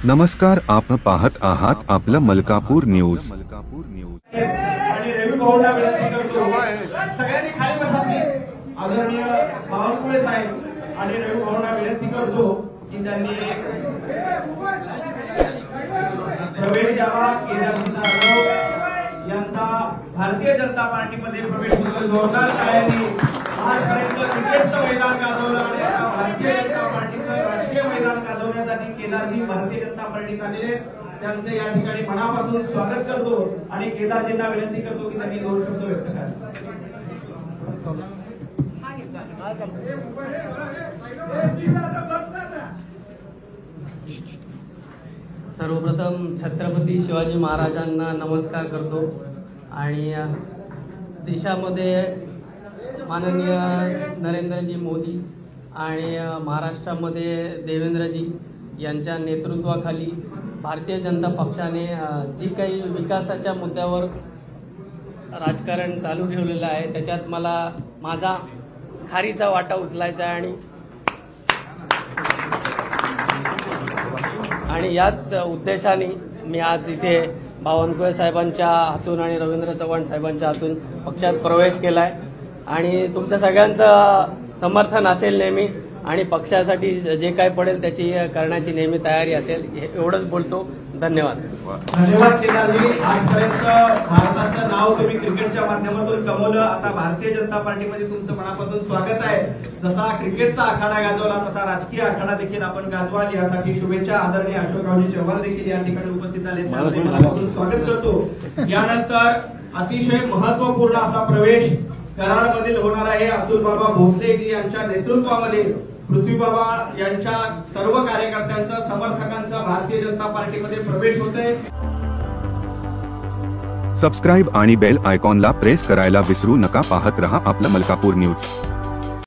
नमस्कार, आपण पाहत आहात आपलं मलकापूर न्यूज। आणि रवी भाऊंना विनंती करतो, सगळ्यांनी खाली बसा प्लीज। आदरणीय बावनकुळे साहेब आणि रवी भाऊंना विनंती करतो की त्यांनी प्रवेश द्यावा। केदारनाथ जाधव यांचा भारतीय जनता पार्टीमध्ये प्रवेश होतो। जोरदार टाळ्यांनी आजपर्यंत क्रिकेटचं मैदान गाजवलं आणि आता भारतीय जनता पार्टीचं राजकीय मैदान गाजवण्यासाठी केदारजी भारतीय जनता पार्टीत आलेले, त्यांचे या ठिकाणी मनापासून स्वागत करतो आणि केदारजींना विनंती करतो की त्यांनी 2 शब्द व्यक्त करावे। सर्वप्रथम छत्रपती शिवाजी महाराजांना नमस्कार करतो आणि देशामध्ये माननीय नरेंद्रजी मोदी आणि महाराष्ट्रामध्ये देवेंद्रजी यांच्या नेतृत्वाखाली भारतीय जनता पक्षाने जी काही विकासाच्या मुद्द्यावर राजकारण चालू ठेवलेलं आहे त्याच्यात मला माझा खारीचा वाटा उचलायचा आहे आणि याच उद्देशाने मी आज इथे बावनकुळे साहेबांच्या हातून आणि रवींद्र चव्हाण साहेबांच्या हातून पक्षात प्रवेश केलाय आणि तुमच्या सगळ्यांचं समर्थन असेल नेहमी आणि पक्षासाठी जे काय पडेल त्याची करण्याची नेहमी तयारी असेल, एवढंच बोलतो। धन्यवाद। धन्यवाद केदारजी। आजपर्यंत भारताचं नाव तुम्ही क्रिकेटच्या माध्यमातून कमवलं, आता भारतीय जनता पार्टीमध्ये तुमचं मनापासून स्वागत आहे। जसा क्रिकेटचा आखाडा गाजवला तसा राजकीय आखाडा देखील आपण गाजवाल यासाठी शुभेच्छा। आदरणीय अशोकरावजी चव्हाण देखील या ठिकाणी उपस्थित आले, मनापासून स्वागत करतो। यानंतर अतिशय महत्त्वपूर्ण असा प्रवेश कराडमधील होणार आहे। अतुल बाबा भोसलेजी यांच्या नेतृत्वामध्ये पृथ्वी बाबा यांच्या सर्व कार्यकर्त्यांचा समर्थकांचा भारतीय जनता पार्टीमध्ये प्रवेश होतोय। सबस्क्राइब आणि बेल आयकॉनला प्रेस करायला विसरू नका। पाहत रहा आपलं मलकापूर न्यूज।